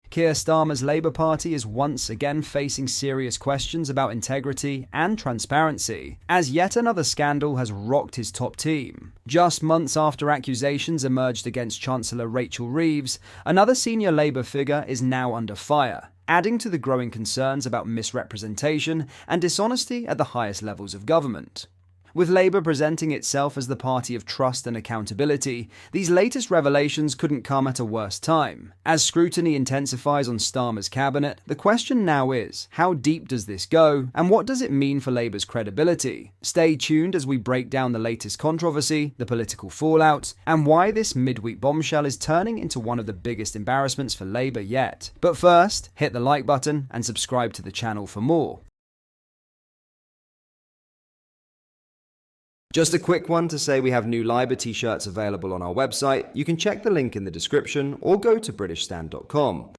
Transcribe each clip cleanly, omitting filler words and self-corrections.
Keir Starmer's Labour Party is once again facing serious questions about integrity and transparency, as yet another scandal has rocked his top team. Just months after accusations emerged against Chancellor Rachel Reeves, another senior Labour figure is now under fire, adding to the growing concerns about misrepresentation and dishonesty at the highest levels of government. With Labour presenting itself as the party of trust and accountability, these latest revelations couldn't come at a worse time. As scrutiny intensifies on Starmer's cabinet, the question now is, how deep does this go, and what does it mean for Labour's credibility? Stay tuned as we break down the latest controversy, the political fallout, and why this midweek bombshell is turning into one of the biggest embarrassments for Labour yet. But first, hit the like button and subscribe to the channel for more. Just a quick one to say we have new Labour t-shirts available on our website. You can check the link in the description or go to britishstand.com.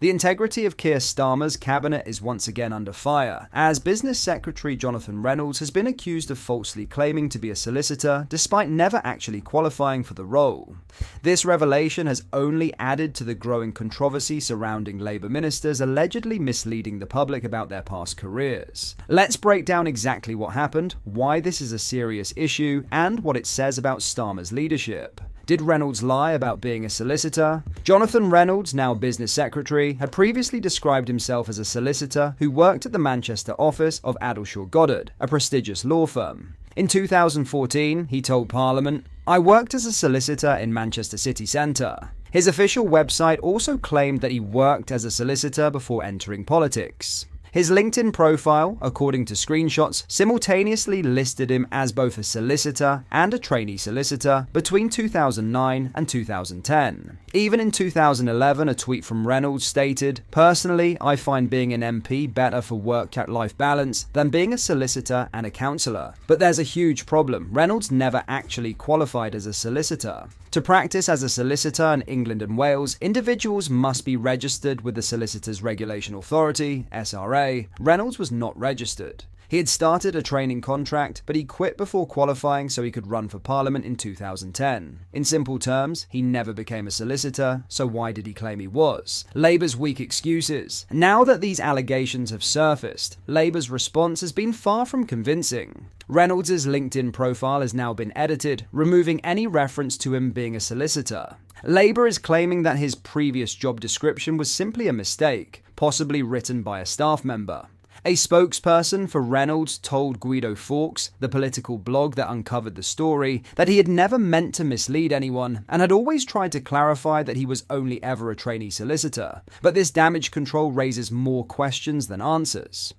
The integrity of Keir Starmer's cabinet is once again under fire, as Business Secretary Jonathan Reynolds has been accused of falsely claiming to be a solicitor despite never actually qualifying for the role. This revelation has only added to the growing controversy surrounding Labour ministers allegedly misleading the public about their past careers. Let's break down exactly what happened, why this is a serious issue, and what it says about Starmer's leadership. Did Reynolds lie about being a solicitor? Jonathan Reynolds, now Business Secretary, had previously described himself as a solicitor who worked at the Manchester office of Addleshaw Goddard, a prestigious law firm. In 2014, he told Parliament, "I worked as a solicitor in Manchester city centre." His official website also claimed that he worked as a solicitor before entering politics. His LinkedIn profile, according to screenshots, simultaneously listed him as both a solicitor and a trainee solicitor between 2009 and 2010. Even in 2011, a tweet from Reynolds stated, "Personally, I find being an MP better for work-life balance than being a solicitor and a counsellor." But there's a huge problem. Reynolds never actually qualified as a solicitor. To practice as a solicitor in England and Wales, individuals must be registered with the Solicitors Regulation Authority, SRA. Reynolds was not registered. He had started a training contract, but he quit before qualifying so he could run for Parliament in 2010. In simple terms, he never became a solicitor, so why did he claim he was? Labour's weak excuses. Now that these allegations have surfaced, Labour's response has been far from convincing. Reynolds' LinkedIn profile has now been edited, removing any reference to him being a solicitor. Labour is claiming that his previous job description was simply a mistake, possibly written by a staff member. A spokesperson for Reynolds told Guido Fawkes, the political blog that uncovered the story, that he had never meant to mislead anyone and had always tried to clarify that he was only ever a trainee solicitor. But this damage control raises more questions than answers.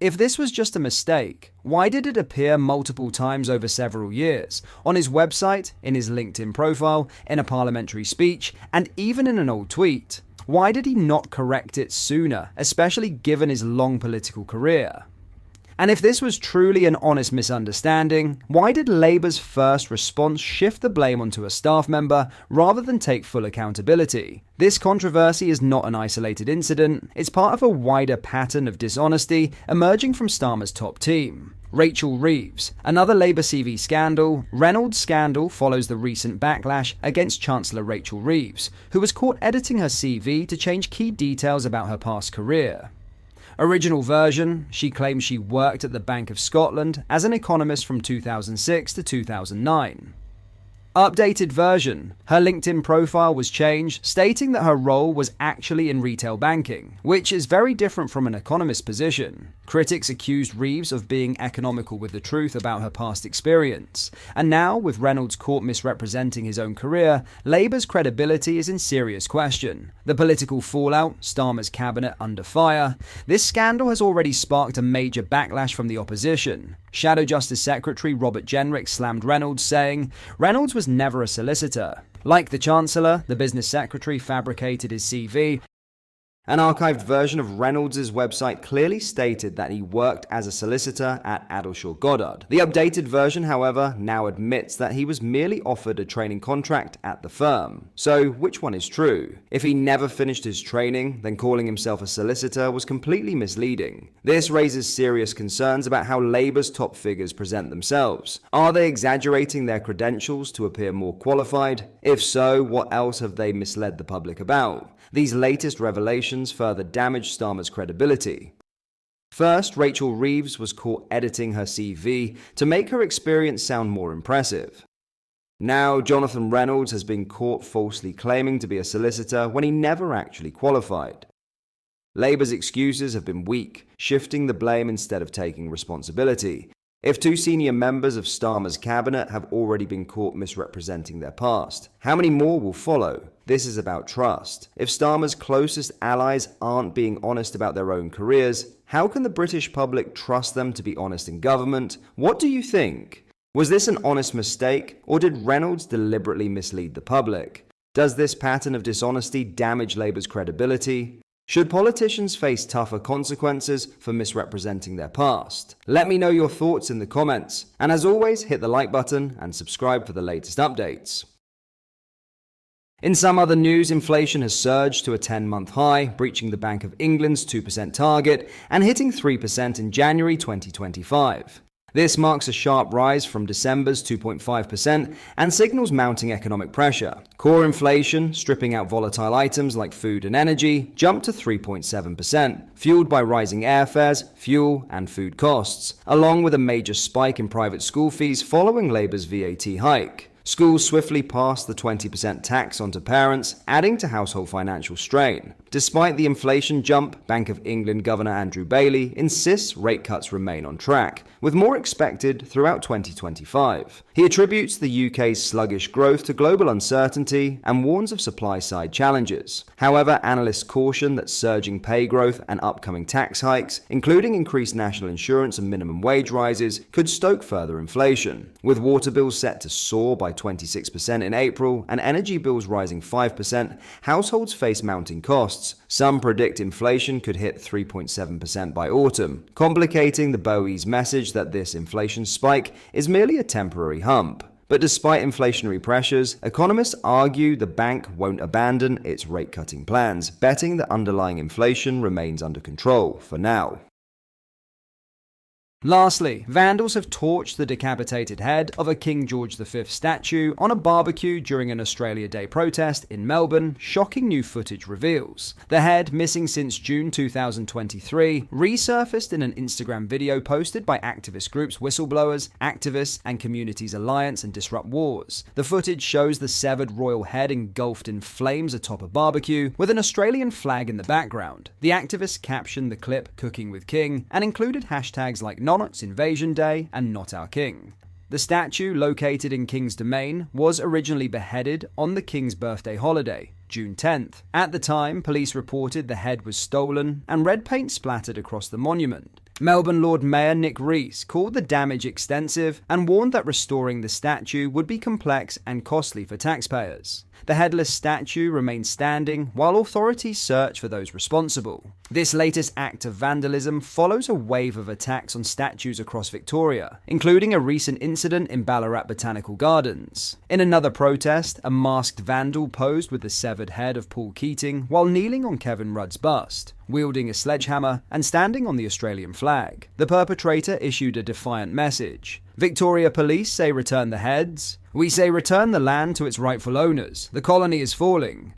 If this was just a mistake, why did it appear multiple times over several years? On his website, in his LinkedIn profile, in a parliamentary speech, and even in an old tweet? Why did he not correct it sooner, especially given his long political career? And if this was truly an honest misunderstanding, why did Labour's first response shift the blame onto a staff member rather than take full accountability? This controversy is not an isolated incident, it's part of a wider pattern of dishonesty emerging from Starmer's top team. Rachel Reeves, another Labour CV scandal. Reynolds' scandal follows the recent backlash against Chancellor Rachel Reeves, who was caught editing her CV to change key details about her past career. Original version, she claims she worked at the Bank of Scotland as an economist from 2006 to 2009. Updated version, her LinkedIn profile was changed, stating that her role was actually in retail banking, which is very different from an economist position. Critics accused Reeves of being economical with the truth about her past experience. And now, with Reynolds caught misrepresenting his own career, Labour's credibility is in serious question. The political fallout, Starmer's cabinet under fire. This scandal has already sparked a major backlash from the opposition. Shadow Justice Secretary Robert Jenrick slammed Reynolds, saying, "Reynolds was never a solicitor." Like the Chancellor, the Business Secretary fabricated his CV An archived version of Reynolds' website clearly stated that he worked as a solicitor at Addleshaw Goddard. The updated version, however, now admits that he was merely offered a training contract at the firm. So, which one is true? If he never finished his training, then calling himself a solicitor was completely misleading. This raises serious concerns about how Labour's top figures present themselves. Are they exaggerating their credentials to appear more qualified? If so, what else have they misled the public about? These latest revelations further damage Starmer's credibility. First, Rachel Reeves was caught editing her CV to make her experience sound more impressive. Now, Jonathan Reynolds has been caught falsely claiming to be a solicitor when he never actually qualified. Labour's excuses have been weak, shifting the blame instead of taking responsibility. If two senior members of Starmer's cabinet have already been caught misrepresenting their past, how many more will follow? This is about trust. If Starmer's closest allies aren't being honest about their own careers, how can the British public trust them to be honest in government? What do you think? Was this an honest mistake, or did Reynolds deliberately mislead the public? Does this pattern of dishonesty damage Labour's credibility? Should politicians face tougher consequences for misrepresenting their past? Let me know your thoughts in the comments, and as always, hit the like button and subscribe for the latest updates. In some other news, inflation has surged to a 10-month high, breaching the Bank of England's 2% target and hitting 3% in January 2025. This marks a sharp rise from December's 2.5% and signals mounting economic pressure. Core inflation, stripping out volatile items like food and energy, jumped to 3.7%, fueled by rising airfares, fuel, and food costs, along with a major spike in private school fees following Labour's VAT hike. Schools swiftly passed the 20% tax onto parents, adding to household financial strain. Despite the inflation jump, Bank of England Governor Andrew Bailey insists rate cuts remain on track, with more expected throughout 2025. He attributes the UK's sluggish growth to global uncertainty and warns of supply-side challenges. However, analysts caution that surging pay growth and upcoming tax hikes, including increased national insurance and minimum wage rises, could stoke further inflation. With water bills set to soar by 26% in April and energy bills rising 5%, households face mounting costs. Some predict inflation could hit 3.7% by autumn, complicating the BOE's message that this inflation spike is merely a temporary hump. But despite inflationary pressures, economists argue the bank won't abandon its rate-cutting plans, betting that underlying inflation remains under control for now. Lastly, vandals have torched the decapitated head of a King George V statue on a barbecue during an Australia Day protest in Melbourne, shocking new footage reveals. The head, missing since June 2023, resurfaced in an Instagram video posted by activist groups Whistleblowers, Activists, and Communities Alliance and Disrupt Wars. The footage shows the severed royal head engulfed in flames atop a barbecue, with an Australian flag in the background. The activists captioned the clip "Cooking with King" and included hashtags like "Nonnox Invasion Day" and "Not Our King." The statue, located in King's Domain, was originally beheaded on the King's birthday holiday, June 10th. At the time, police reported the head was stolen and red paint splattered across the monument. Melbourne Lord Mayor Nick Rees called the damage extensive and warned that restoring the statue would be complex and costly for taxpayers. The headless statue remains standing while authorities search for those responsible. This latest act of vandalism follows a wave of attacks on statues across Victoria, including a recent incident in Ballarat Botanical Gardens. In another protest, a masked vandal posed with the severed head of Paul Keating while kneeling on Kevin Rudd's bust, wielding a sledgehammer and standing on the Australian flag. The perpetrator issued a defiant message. Victoria Police say return the heads. We say return the land to its rightful owners. The colony is falling.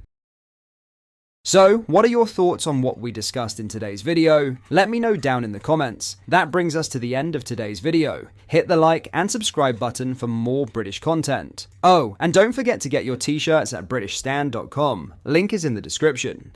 So, what are your thoughts on what we discussed in today's video? Let me know down in the comments. That brings us to the end of today's video. Hit the like and subscribe button for more British content. Oh, and don't forget to get your t-shirts at BritishStand.com. Link is in the description.